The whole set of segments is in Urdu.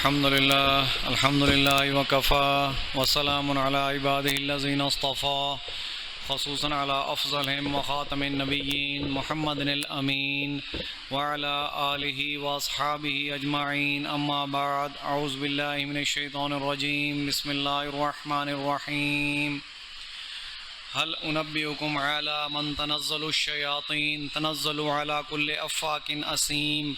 الحمد لله وكفى وسلام على عباده الذين اصطفى خصوصا على أفضلهم وخاتم النبيين محمد الأمين وعلى آله وأصحابه أجمعين أما بعد أعوذ بالله من الشيطان الرجيم بسم الله الرحمن الرحيم هل أنبئكم على من تنزل الشياطين تنزل على كل أفاك أثيم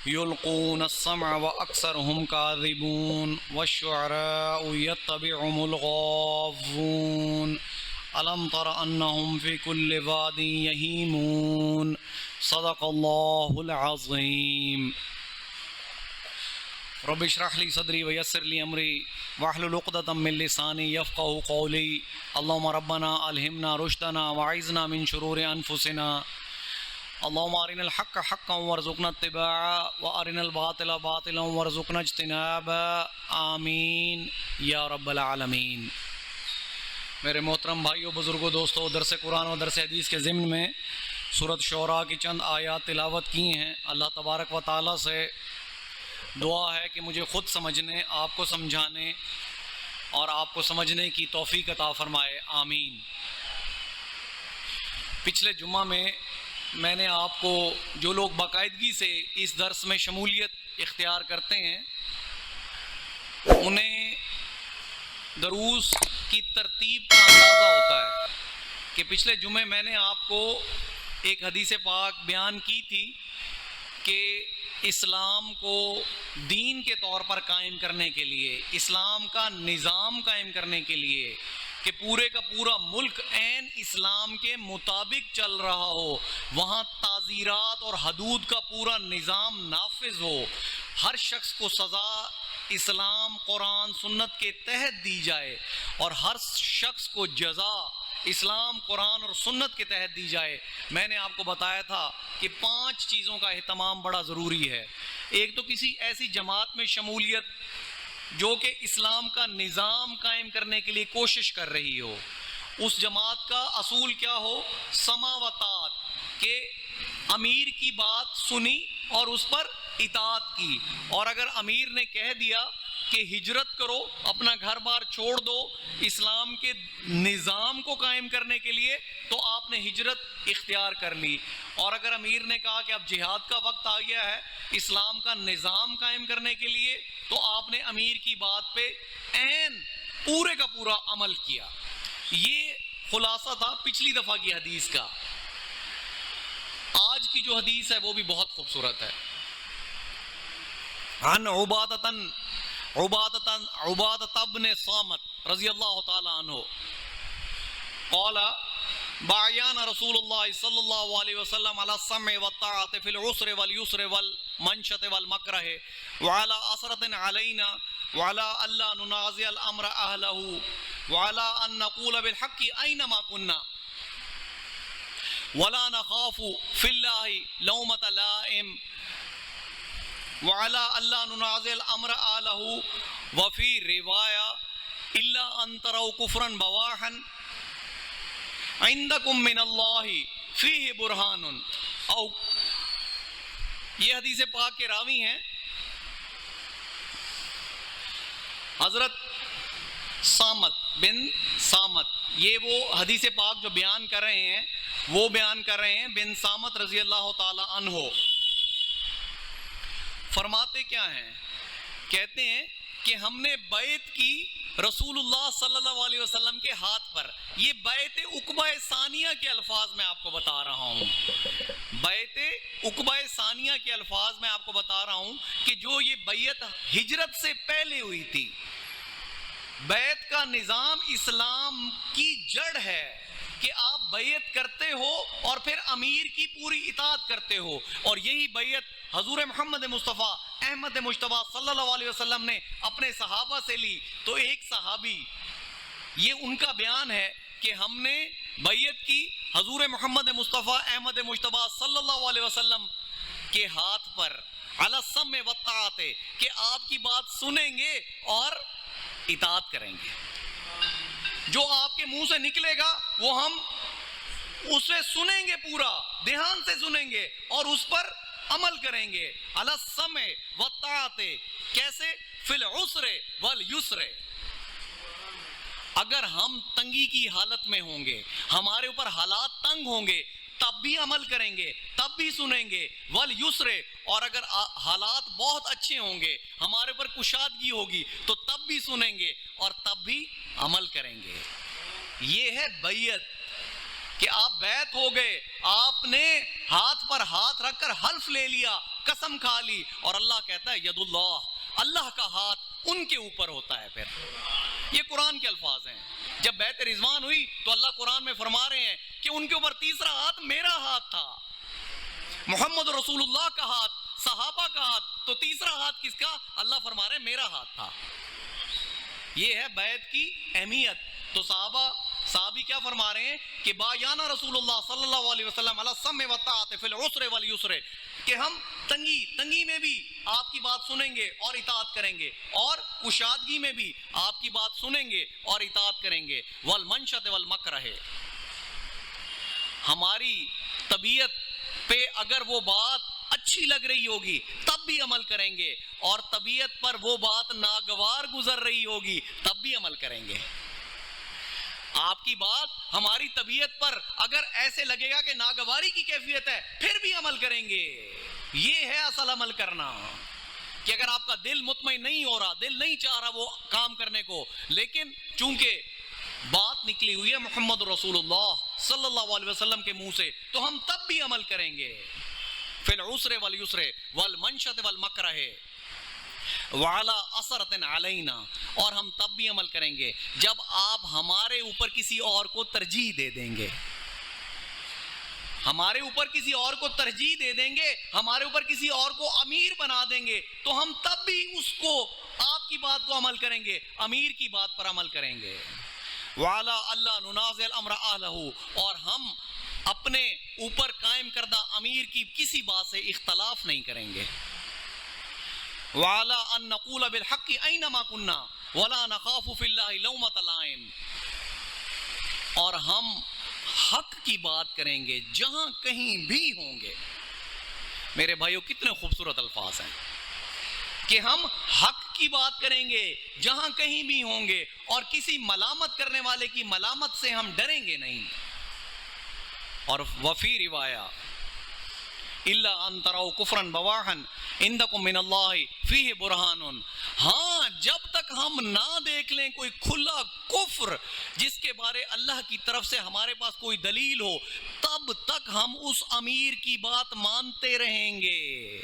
يلقون السمع وأكثرهم كاذبون والشعراء يتبعهم الغاوون ألم تر أنهم في كل واد يهيمون صدق الله العظيم رب اشرح لي صدري ويسر لي أمري واحلل عقدة من لساني يفقهوا قولي اللهم ربنا ألهمنا رشدنا وأعذنا من شرور أنفسنا اللهم أرنا الحق حقا وارزقنا اتباعه وأرنا الباطل باطلا وارزقنا اجتنابه آمین یا رب العالمین۔ میرے محترم بھائیو، بزرگوں، دوستو، درس قرآن و درس حدیث کے ضمن میں سورۃ شعراء کی چند آیات تلاوت کی ہیں۔ اللہ تبارک و تعالیٰ سے دعا ہے کہ مجھے خود سمجھنے، آپ کو سمجھانے اور آپ کو سمجھنے کی توفیق عطا فرمائے، آمین۔ پچھلے جمعہ میں نے آپ کو، جو لوگ باقاعدگی سے اس درس میں شمولیت اختیار کرتے ہیں، انہیں دروس کی ترتیب کا اندازہ ہوتا ہے کہ پچھلے جمعے میں نے آپ کو ایک حدیث پاک بیان کی تھی کہ اسلام کو دین کے طور پر قائم کرنے کے لیے، اسلام کا نظام قائم کرنے کے لیے کہ پورے کا پورا ملک عین اسلام کے مطابق چل رہا ہو، وہاں تعزیرات اور حدود کا پورا نظام نافذ ہو، ہر شخص کو سزا اسلام قرآن سنت کے تحت دی جائے اور ہر شخص کو جزا اسلام قرآن اور سنت کے تحت دی جائے۔ میں نے آپ کو بتایا تھا کہ 5 چیزوں کا اہتمام بڑا ضروری ہے۔ ایک تو کسی ایسی جماعت میں شمولیت جو کہ اسلام کا نظام قائم کرنے کے لیے کوشش کر رہی ہو، اس جماعت کا اصول کیا ہو؟ سمع و طاعت، کہ امیر کی بات سنی اور اس پر اطاعت کی، اور اگر امیر نے کہہ دیا کہ ہجرت کرو، اپنا گھر بار چھوڑ دو اسلام کے نظام کو قائم کرنے کے لیے، تو آپ نے ہجرت اختیار کر لی، اور اگر امیر نے کہا کہ اب جہاد کا وقت آ گیا ہے اسلام کا نظام قائم کرنے کے لیے، تو آپ نے امیر کی بات پہ عین پورے کا پورا عمل کیا۔ یہ خلاصہ تھا پچھلی دفعہ کی حدیث کا۔ آج کی جو حدیث ہے وہ بھی بہت خوبصورت ہے۔ عن عبادة بن صامت رضی اللہ تعالی عنہ قال باعنا رسول اللہ صلی اللہ علیہ وسلم على السمع والطاعة في العسر واليسر والمنشط والمكره وعلى أسرة علينا وعلى ألا ننازع الأمر أهله وعلى أن نقول بالحق أينما كنا ولا نخاف في الله لومة لائم وعلى ألا ننازع الأمر أهله وفي رواية إلا أن تروا كفرا بواحا عندكم من الله فيه برهان۔ او یہ حدیث پاک کے راوی ہیں حضرت صامت بن صامت۔ یہ وہ حدیث پاک جو بیان کر رہے ہیں وہ بیان کر رہے ہیں بن صامت رضی اللہ تعالی عنہ۔ فرماتے کیا ہیں؟ کہتے ہیں کہ ہم نے بیعت کی رسول اللہ صلی اللہ علیہ وسلم کے ہاتھ پر۔ یہ بیعت عقبہ ثانیہ کے الفاظ میں آپ کو بتا رہا ہوں، بیعت عقبہ ثانیہ کے الفاظ میں آپ کو بتا رہا ہوں کہ جو یہ بیعت ہجرت سے پہلے ہوئی تھی۔ بیعت کا نظام اسلام کی جڑ ہے کہ آپ بیعت کرتے ہو اور پھر امیر کی پوری اطاعت کرتے ہو، اور یہی بیعت حضور محمد مصطفیٰ احمد مجتبیٰ صلی اللہ علیہ وسلم نے اپنے صحابہ سے لی۔ تو ایک صحابی، یہ ان کا بیان ہے کہ ہم نے بیعت کی حضور محمد مصطفیٰ احمد مجتبیٰ صلی اللہ علیہ وسلم کے ہاتھ پر، علی السمع والطاعت، کہ آپ کی بات سنیں گے اور اطاعت کریں گے، جو آپ کے منہ سے نکلے گا وہ ہم اسے سنیں گے، پورا دھیان سے سنیں گے اور اس پر عمل کریں گے۔ علی السمع والطاعت، کیسے؟ فی العسر والیسر، اگر ہم تنگی کی حالت میں ہوں گے، ہمارے اوپر حالات تنگ ہوں گے، تب بھی عمل کریں گے، تب بھی سنیں گے، والیسر، اور اگر حالات بہت اچھے ہوں گے، ہمارے اوپر کشادگی ہوگی، تو تب بھی سنیں گے اور تب بھی عمل کریں گے۔ یہ ہے بیعت، کہ آپ بیعت ہو گئے، آپ نے ہاتھ پر ہاتھ رکھ کر حلف لے لیا، قسم کھا لی، اور اللہ کہتا ہے ید اللہ، اللہ کا ہاتھ ان کے اوپر ہوتا ہے۔ پھر یہ قرآن کے الفاظ ہیں۔ جب بیعت رضوان ہوئی تو اللہ قرآن میں فرما رہے ہیں کہ ان کے اوپر تیسرا ہاتھ میرا ہاتھ تھا، محمد رسول اللہ کا ہاتھ، صحابہ کا ہاتھ، تو تیسرا ہاتھ کس کا؟ اللہ فرما رہے ہیں میرا ہاتھ تھا۔ یہ ہے بیعت کی اہمیت۔ تو صحابی کیا فرما رہے ہیں کہ بایانہ رسول اللہ صلی اللہ علیہ وسلم علی السمع والطاعۃ فی العسر والیسر، کہ ہم تنگی میں بھی آپ کی بات سنیں گے اور اطاعت کریں گے، اور کشادگی میں بھی آپ کی بات سنیں گے اور اطاعت کریں گے، والمنشط والمکرہ، ہماری طبیعت پہ اگر وہ بات اچھی لگ رہی ہوگی تب بھی عمل کریں گے، اور طبیعت پر وہ بات ناگوار گزر رہی ہوگی تب بھی عمل کریں گے۔ آپ کی بات ہماری طبیعت پر اگر ایسے لگے گا کہ ناگواری کی کیفیت ہے، پھر بھی عمل کریں گے۔ یہ ہے اصل عمل کرنا، کہ اگر آپ کا دل مطمئن نہیں ہو رہا، دل نہیں چاہ رہا وہ کام کرنے کو، لیکن چونکہ بات نکلی ہوئی ہے محمد رسول اللہ صلی اللہ علیہ وسلم کے منہ سے، تو ہم تب بھی عمل کریں گے۔ فی العسر والیسر والمنشط والمکرہ وعلی اثرۃ علینا، اور ہم تب بھی عمل کریں گے جب آپ ہمارے اوپر کسی اور کو ترجیح دے دیں گے، ہمارے اوپر کسی اور کو ترجیح دے دیں گے، ہمارے اوپر کسی اور کو امیر بنا دیں گے، تو ہم تب بھی اس کو، آپ کی بات کو عمل کریں گے، امیر کی بات پر عمل کریں گے۔ وعلی اللہ ننازع الامر اہلہ، اور ہم اپنے اوپر قائم کردہ امیر کی کسی بات سے اختلاف نہیں کریں گے۔ وعلی ان نقول بالحق اینما کنا ولا نخاف فی اللہ لومۃ لائم، اور ہم حق کی بات کریں گے جہاں کہیں بھی ہوں گے۔ میرے بھائیوں کتنے خوبصورت الفاظ ہیں، کہ ہم حق کی بات کریں گے جہاں کہیں بھی ہوں گے، اور کسی ملامت کرنے والے کی ملامت سے ہم ڈریں گے نہیں۔ اور وفی روایہ الا ان تروا کفرا بواحا عندکم من اللہ فیہ برہان، ہاں جب تک ہم نہ دیکھ لیں کوئی کھلا کفر جس کے بارے اللہ کی طرف سے ہمارے پاس کوئی دلیل ہو، تب تک ہم اس امیر کی بات مانتے رہیں گے۔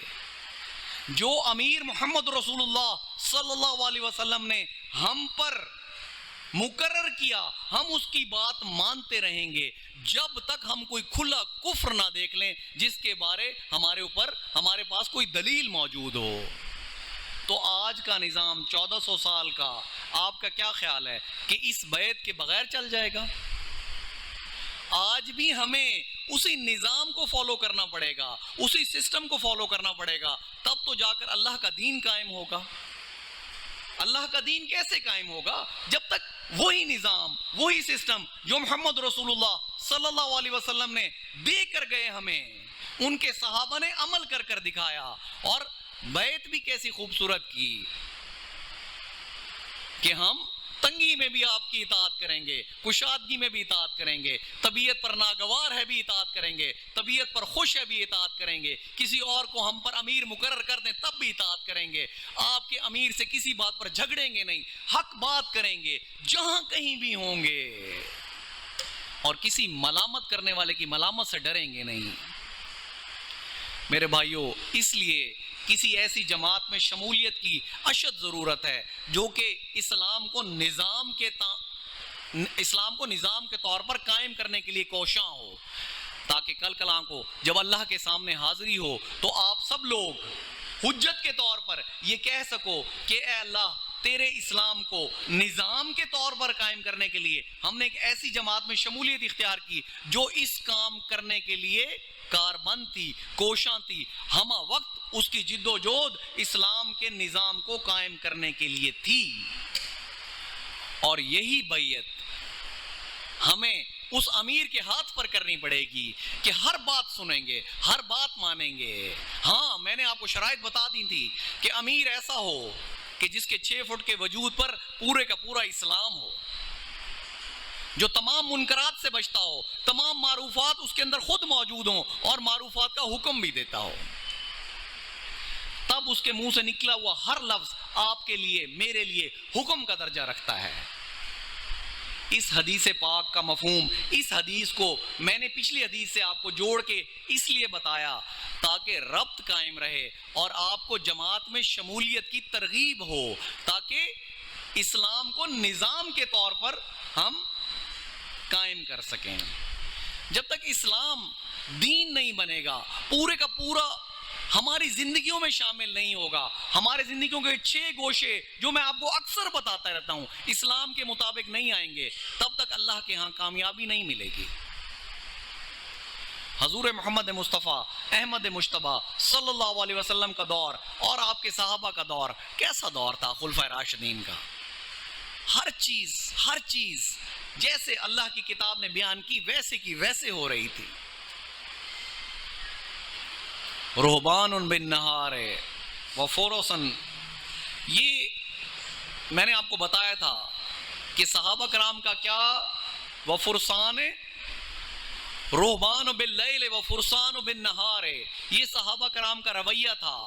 جو امیر محمد رسول اللہ صلی اللہ علیہ وسلم نے ہم پر مقرر کیا، ہم اس کی بات مانتے رہیں گے جب تک ہم کوئی کھلا کفر نہ دیکھ لیں جس کے بارے ہمارے پاس کوئی دلیل موجود ہو۔ تو آج کا نظام 1400 سال کا، آپ کا کیا خیال ہے کہ اس بیعت کے بغیر چل جائے گا؟ آج بھی ہمیں اسی نظام کو فالو کرنا پڑے گا، اسی سسٹم کو فالو کرنا پڑے گا، تب تو جا کر اللہ کا دین قائم ہوگا۔ اللہ کا دین کیسے قائم ہوگا جب تک وہی نظام، وہی سسٹم جو محمد رسول اللہ صلی اللہ علیہ وسلم نے دے کر گئے، ہمیں ان کے صحابہ نے عمل کر کر دکھایا، اور بیعت بھی کیسی خوبصورت کی کہ ہم تنگی میں بھی آپ کی اطاعت کریں گے، کشادگی میں بھی اطاعت کریں گے، طبیعت پر ناگوار ہے بھی اطاعت کریں گے، طبیعت پر خوش ہے بھی اطاعت کریں گے، کسی اور کو ہم پر امیر مقرر کر دیں تب بھی اطاعت کریں گے، آپ کے امیر سے کسی بات پر جھگڑیں گے نہیں، حق بات کریں گے جہاں کہیں بھی ہوں گے، اور کسی ملامت کرنے والے کی ملامت سے ڈریں گے نہیں۔ میرے بھائیوں، اس لیے کسی ایسی جماعت میں شمولیت کی اشد ضرورت ہے جو کہ اسلام کو نظام کے طور پر قائم کرنے کے لیے کوشاں ہو، تاکہ کل کل کو جب اللہ کے سامنے حاضری ہو تو آپ سب لوگ حجت کے طور پر یہ کہہ سکو کہ اے اللہ، تیرے اسلام کو نظام کے طور پر قائم کرنے کے لیے ہم نے ایک ایسی جماعت میں شمولیت اختیار کی جو اس کام کرنے کے لیے کاربند تھی، کوشاں تھی، ہمہ وقت اس کی جد و جہد اسلام کے نظام کو قائم کرنے کے لیے تھی۔ اور یہی بیعت ہمیں اس امیر کے ہاتھ پر کرنی پڑے گی کہ ہر بات سنیں گے، ہر بات مانیں گے۔ ہاں میں نے آپ کو شرائط بتا دی تھی کہ امیر ایسا ہو کہ جس کے 6 فٹ کے وجود پر پورے کا پورا اسلام ہو، جو تمام منکرات سے بچتا ہو، تمام معروفات اس کے اندر خود موجود ہوں اور معروفات کا حکم بھی دیتا ہو۔ تب اس کے منہ سے نکلا ہوا ہر لفظ آپ کے لیے، میرے لیے حکم کا درجہ رکھتا ہے۔ اس حدیث پاک کا مفہوم، اس حدیث کو میں نے پچھلی حدیث سے آپ کو جوڑ کے اس لیے بتایا تاکہ ربط قائم رہے اور آپ کو جماعت میں شمولیت کی ترغیب ہو، تاکہ اسلام کو نظام کے طور پر ہم قائم کر سکیں۔ جب تک اسلام دین نہیں بنے گا، پورے کا پورا ہماری زندگیوں میں شامل نہیں ہوگا، ہمارے زندگیوں کے 6 گوشے جو میں آپ کو اکثر بتاتا رہتا ہوں اسلام کے مطابق نہیں آئیں گے، تب تک اللہ کے ہاں کامیابی نہیں ملے گی۔ حضور محمد مصطفیٰ احمد مجتبیٰ صلی اللہ علیہ وسلم کا دور اور آپ کے صحابہ کا دور کیسا دور تھا؟ خلفائے راشدین کا۔ ہر چیز جیسے اللہ کی کتاب نے بیان کی ویسے کی ویسے ہو رہی تھی۔ رہبان بالنہار وفرسن، یہ میں نے آپ کو بتایا تھا کہ صحابہ کرام کا کیا وفرسان رہبان باللیل وفرسان بالنہار، یہ صحابہ کرام کا رویہ تھا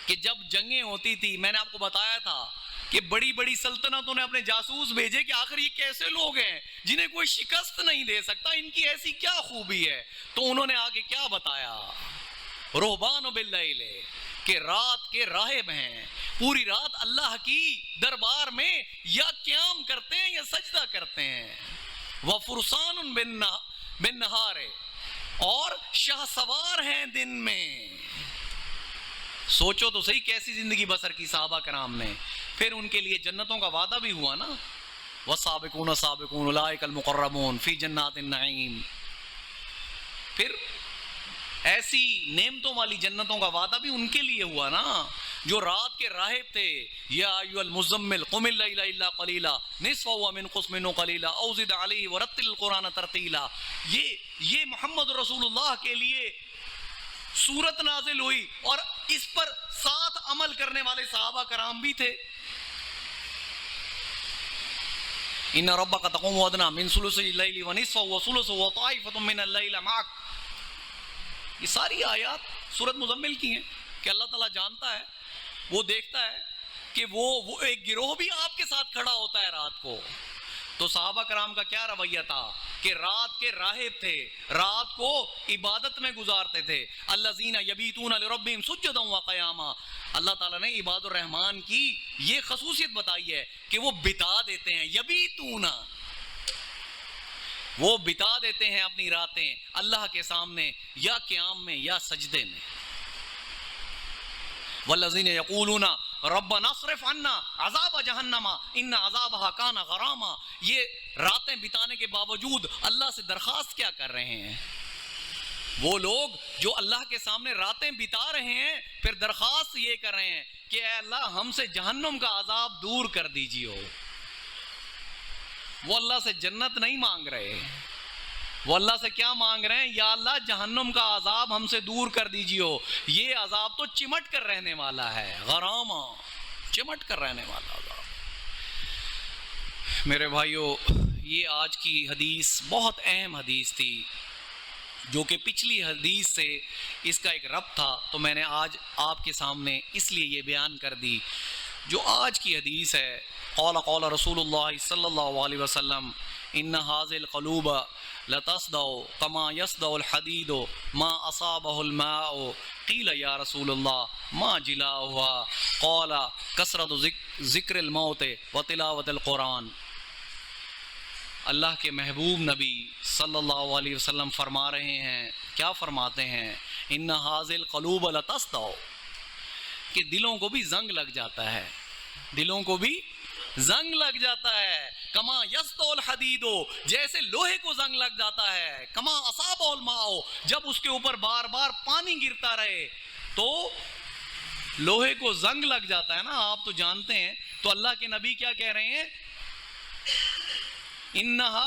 کہ جب جنگیں ہوتی تھی، میں نے آپ کو بتایا تھا کہ بڑی بڑی سلطنتوں نے اپنے جاسوس بھیجے کہ آخر یہ کیسے لوگ ہیں جنہیں کوئی شکست نہیں دے سکتا، ان کی ایسی کیا خوبی ہے؟ تو انہوں نے آگے کیا بتایا؟ رہبان باللیل، کہ رات کے راہب ہیں، پوری رات اللہ کی دربار میں یا قیام کرتے ہیں یا سجدہ کرتے ہیں۔ وفرسان بالنہار، اور شاہ سوار ہیں دن میں۔ سوچو تو صحیح کیسی زندگی بسر کی صحابہ کرام نے۔ پھر ان کے لیے جنتوں کا وعدہ بھی ہوا نا، والسابقون السابقون اولئک المقربون فی جنات النعیم۔ پھر ایسی نعمتوں والی جنتوں کا وعدہ بھی ان کے لیے ہوا نا جو رات کے راہب تھے۔ یا ایھا المزمل قم اللیل الا قلیلا نصفہ وانقص منہ قلیلا او زد علیہ ورتل القرآن ترتیلا۔ یہ محمد رسول اللہ کے لیے سورت نازل ہوئی اور اس پر ساتھ عمل کرنے والے صحابہ کرام بھی تھے۔ ان ربک تقوم ادنی من ثلث اللیل ونصفہ وثلثہ وطائفۃ من اللیل معک۔ یہ ساری آیات سورت مزمل کی ہیں کہ اللہ تعالیٰ جانتا ہے، وہ دیکھتا ہے کہ وہ ایک گروہ بھی آپ کے ساتھ کھڑا ہوتا ہے رات کو۔ تو صحابہ کرام کا کیا رویہ تھا کہ رات کے راہب تھے، رات کو عبادت میں گزارتے تھے۔ الذین یبیتون لربہم سجدا وقیاما، اللہ تعالیٰ نے عباد الرحمن کی یہ خصوصیت بتائی ہے کہ وہ بتا دیتے ہیں، یبیتون، وہ بتا دیتے ہیں اپنی راتیں اللہ کے سامنے یا قیام میں یا سجدے میں۔ والذین یقولون ربنا اصرف عنا عذاب جہنم ان عذابها کان غراما، یہ راتیں بتانے کے باوجود اللہ سے درخواست کیا کر رہے ہیں؟ وہ لوگ جو اللہ کے سامنے راتیں بتا رہے ہیں پھر درخواست یہ کر رہے ہیں کہ اے اللہ ہم سے جہنم کا عذاب دور کر دیجیے۔ وہ اللہ سے جنت نہیں مانگ رہے، وہ اللہ سے کیا مانگ رہے ہیں؟ یا اللہ جہنم کا عذاب ہم سے دور کر دیجیے، یہ عذاب تو چمٹ کر رہنے والا ہے، غرامہ، چمٹ کر رہنے والا عذاب۔ میرے بھائیو، یہ آج کی حدیث بہت اہم حدیث تھی جو کہ پچھلی حدیث سے اس کا ایک ربط تھا، تو میں نے آج آپ کے سامنے اس لیے یہ بیان کر دی۔ جو آج کی حدیث ہے، قال رسول اللہ صلی اللہ علیہ وسلم ان هذه القلوب لتصدع كما يصدع الحديد ما اصابه الماء قيل يا رسول الله ما جلاؤها قال كثرة ذکر الموت وتلاوة القرآن۔ اللہ کے محبوب نبی صلی اللہ علیہ وسلم فرما رہے ہیں، کیا فرماتے ہیں؟ ان هذه القلوب لتصدع، کہ دلوں کو بھی زنگ لگ جاتا ہے، دلوں کو بھی زنگ لگ جاتا ہے۔ کما یصدع الحدید، جیسے لوہے کو زنگ لگ جاتا ہے۔ کما اصابہ الماء، جب اس کے اوپر بار بار پانی گرتا رہے تو لوہے کو زنگ لگ جاتا ہے نا، آپ تو جانتے ہیں۔ تو اللہ کے نبی کیا کہہ رہے ہیں؟ انہا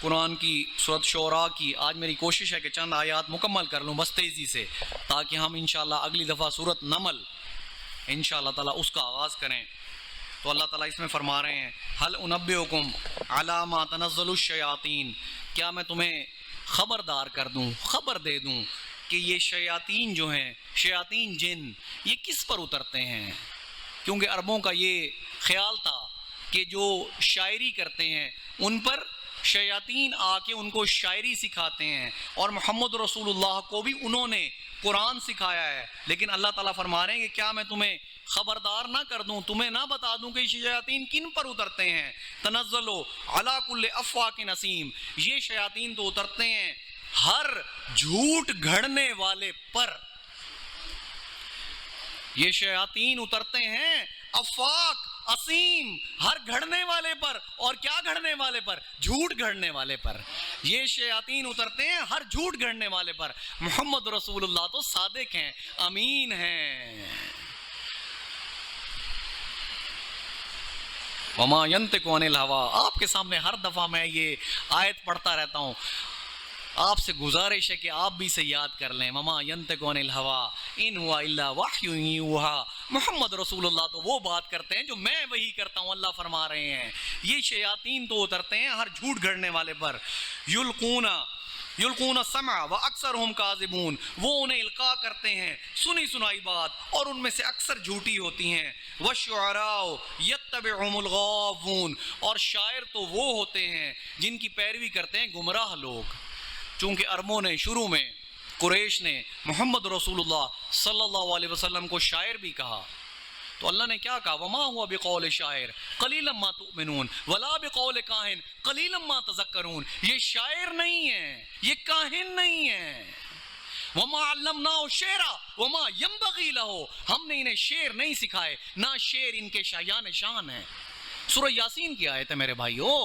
قرآن کی سورۃ شعراء کی آج میری کوشش ہے کہ چند آیات مکمل کر لوں بس تیزی سے، تاکہ ہم انشاءاللہ اگلی دفعہ سورۃ نمل انشاءاللہ تعالیٰ اس کا آغاز کریں۔ تو اللہ تعالیٰ اس میں فرما رہے ہیں ہل انبئکم علی ما تنزل الشیاطین، کیا میں تمہیں خبردار کر دوں، خبر دے دوں کہ یہ شیاطین جو ہیں، شیاطین جن، یہ کس پر اترتے ہیں؟ کیونکہ عربوں کا یہ خیال تھا کہ جو شاعری کرتے ہیں ان پر شیاطین آ کے ان کو شاعری سکھاتے ہیں، اور محمد رسول اللہ کو بھی انہوں نے قرآن سکھایا ہے۔ لیکن اللہ تعالیٰ فرما رہے ہیں کہ کیا میں تمہیں خبردار نہ کر دوں، تمہیں نہ بتا دوں کہ شیاطین کن پر اترتے ہیں؟ تنزلوا علی کل افواک نسیم، یہ شیاطین تو اترتے ہیں ہر جھوٹ گھڑنے والے پر، یہ شیاطین اترتے ہیں افاق اسیم، ہر گھڑنے والے پر، اور کیا گھڑنے والے پر؟ جھوٹ گھڑنے والے پر۔ یہ شیاطین اترتے ہیں ہر جھوٹ گھڑنے والے پر۔ محمد رسول اللہ تو صادق ہیں، امین ہیں۔ وما ينطق عن الهوى، آپ کے سامنے ہر دفعہ میں یہ آیت پڑھتا رہتا ہوں، آپ سے گزارش ہے کہ آپ بھی اسے یاد کر لیں۔ وما ينطق عن الهوى ان هو الا وحی یوحى، محمد رسول اللہ تو وہ بات کرتے ہیں جو میں وہی کرتا ہوں، اللہ فرما رہے ہیں۔ یہ شیاطین تو اترتے ہیں ہر جھوٹ گھڑنے والے پر۔ یلقون السمع واکثرهم کاذبون، وہ انہیں القاء کرتے ہیں سنی سنائی بات، اور ان میں سے اکثر جھوٹی ہوتی ہیں۔ والشعراء یتبعهم الغاوون، اور شاعر تو وہ ہوتے ہیں جن کی پیروی کرتے ہیں گمراہ لوگ۔ چونکہ عربوں نے شروع میں، قریش نے محمد رسول اللہ صلی اللہ علیہ وسلم کو شاعر بھی کہا، تو اللہ نے کیا کہا؟ وما هو بقول شاعر قلیلا ما تؤمنون ولا بقول کاہن قلیلا ما تذکرون، یہ شاعر نہیں ہے، یہ کاہن نہیں ہے۔ وما علمناه الشعر وما ينبغي له، ہم نے انہیں شعر نہیں سکھائے، نہ شعر ان کے شایان شان ہے۔ سورہ یاسین کی آیت ہے میرے بھائیو۔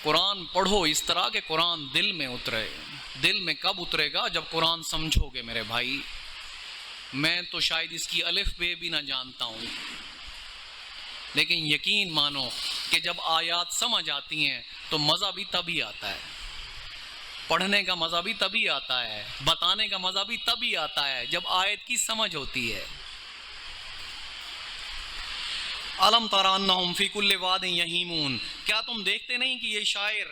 قرآن پڑھو اس طرح کہ قرآن دل میں اترے۔ دل میں کب اترے گا؟ جب قرآن سمجھو گے میرے بھائی۔ میں تو شاید اس کی الف بے بھی نہ جانتا ہوں، لیکن یقین مانو کہ جب آیات سمجھ آتی ہیں تو مزہ بھی تبھی آتا ہے، پڑھنے کا مزہ بھی تبھی آتا ہے، بتانے کا مزہ بھی تبھی آتا ہے جب آیت کی سمجھ ہوتی ہے۔ الم تر انہم فی کل واد یہیمون، کیا تم دیکھتے نہیں کہ یہ شاعر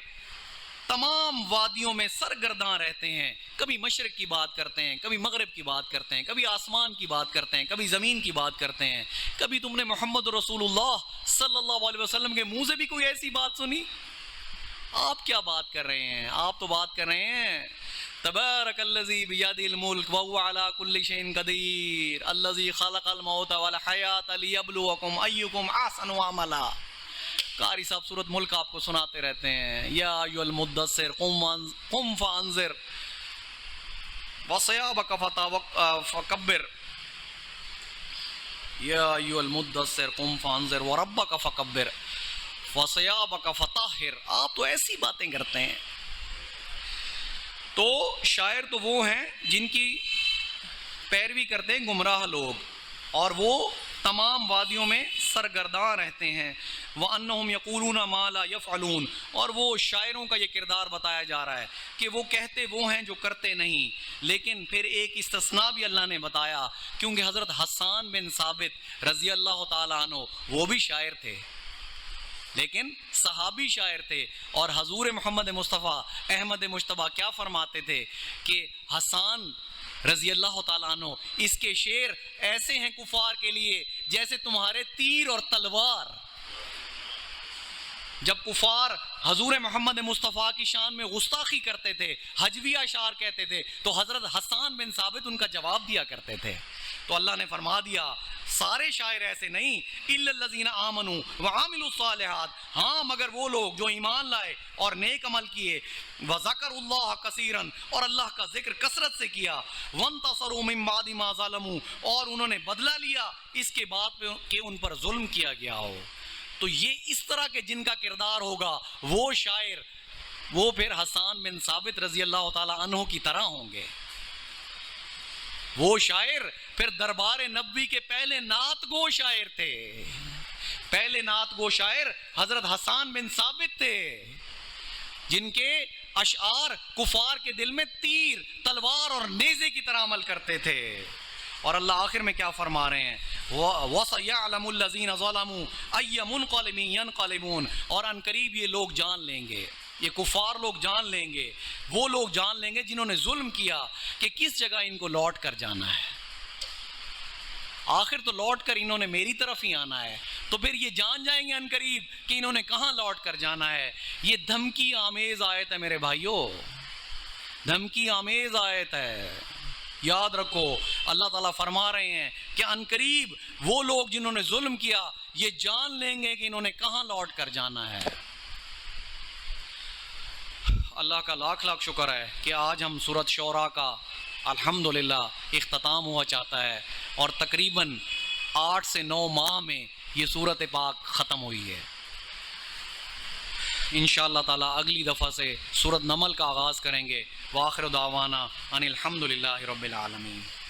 تمام وادیوں میں سرگرداں رہتے ہیں، کبھی مشرق کی بات کرتے ہیں، کبھی مغرب کی بات کرتے ہیں، کبھی آسمان کی بات کرتے ہیں، کبھی زمین کی بات کرتے ہیں۔ کبھی تم نے محمد رسول اللہ صلی اللہ علیہ وسلم کے منہ سے بھی کوئی ایسی بات سنی؟ آپ کیا بات کر رہے ہیں؟ آپ تو بات کر رہے ہیں تبارک الذی بیدہ الملک وہو علی کل شیء قدیر الذی خلق الموت والحیات لیبلوکم ایکم احسن عملا۔ قاری صاحب سورۃ ملک آپ کو سناتے رہتے ہیں، یا ایھا المدثر قم فانذر وثیابک فکبر، یا ایھا المدثر قم فانذر وربک فکبر وثیابک فطہر۔ آپ تو ایسی باتیں کرتے ہیں۔ تو شاعر تو وہ ہیں جن کی پیروی کرتے ہیں گمراہ لوگ، اور وہ تمام وادیوں میں سرگرداں رہتے ہیں۔ وَأَنَّهُمْ يَقُولُونَ مَا لَا يَفْعَلُونَ، اور وہ شاعروں کا یہ کردار بتایا جا رہا ہے کہ وہ کہتے وہ ہیں جو کرتے نہیں۔ لیکن پھر ایک استثناء بھی اللہ نے بتایا، کیونکہ حضرت حسان بن ثابت رضی اللہ تعالیٰ عنہ وہ بھی شاعر تھے، لیکن صحابی شاعر تھے، اور حضور محمد مصطفیٰ احمد مجتبیٰ کیا فرماتے تھے کہ حسان رضی اللہ تعالیٰ عنہ اس کے شعر ایسے ہیں کفار کے لیے جیسے تمہارے تیر اور تلوار۔ جب کفار حضور محمد مصطفیٰ کی شان میں گستاخی کرتے تھے، حجوی اشعار کہتے تھے، تو حضرت حسان بن ثابت ان کا جواب دیا کرتے تھے۔ تو اللہ نے فرما دیا سارے شاعر ایسے نہیں، الا الذین آمنوا وعملوا الصالحات، ہاں مگر وہ لوگ جو ایمان لائے اور نیک عمل کیے، وذکروا اللہ کثیرا، اور اللہ کا ذکر کثرت سے کیا، وانتصروا من بعد ما ظلموا، اور انہوں نے بدلہ لیا اس کے بعد کہ ان پر ظلم کیا گیا ہو۔ تو یہ اس طرح کے جن کا کردار ہوگا وہ شاعر، وہ پھر حسان بن ثابت رضی اللہ تعالی عنہ کی طرح ہوں گے۔ وہ شاعر پھر دربار نبوی کے پہلے نعت گو شاعر تھے، پہلے نعت گو شاعر حضرت حسان بن ثابت تھے، جن کے اشعار کفار کے دل میں تیر، تلوار اور نیزے کی طرح عمل کرتے تھے۔ اور اللہ آخر میں کیا فرما رہے ہیں؟ وَسَيَعْلَمُ الَّذِينَ ظَلَمُوا أَيَّ مُنْقَلِبٍ يَنْقَلِبُونَ، اور ان قریب یہ لوگ جان لیں گے، یہ کفار لوگ جان لیں گے، وہ لوگ جان لیں گے جنہوں نے ظلم کیا کہ کس جگہ ان کو لوٹ کر جانا ہے۔ آخر تو لوٹ کر انہوں نے میری طرف ہی آنا ہے، تو پھر یہ جان جائیں گے ان قریب کہ انہوں نے کہاں لوٹ کر جانا ہے۔ یہ دھمکی آمیز آیت ہے میرے بھائیوں، دھمکی آمیز آیت ہے۔ یاد رکھو اللہ تعالیٰ فرما رہے ہیں کہ ان قریب وہ لوگ جنہوں نے ظلم کیا یہ جان لیں گے کہ انہوں نے کہاں لوٹ کر جانا ہے۔ اللہ کا لاکھ لاکھ شکر ہے کہ آج ہم سورۃ شعراء کا الحمدللہ اختتام ہوا چاہتا ہے، اور تقریباً 8 سے 9 ماہ میں یہ سورۃ پاک ختم ہوئی ہے۔ انشاءاللہ تعالیٰ اگلی دفعہ سے سورۃ نمل کا آغاز کریں گے۔ وآخر دعوانا ان الحمدللہ رب العالمین۔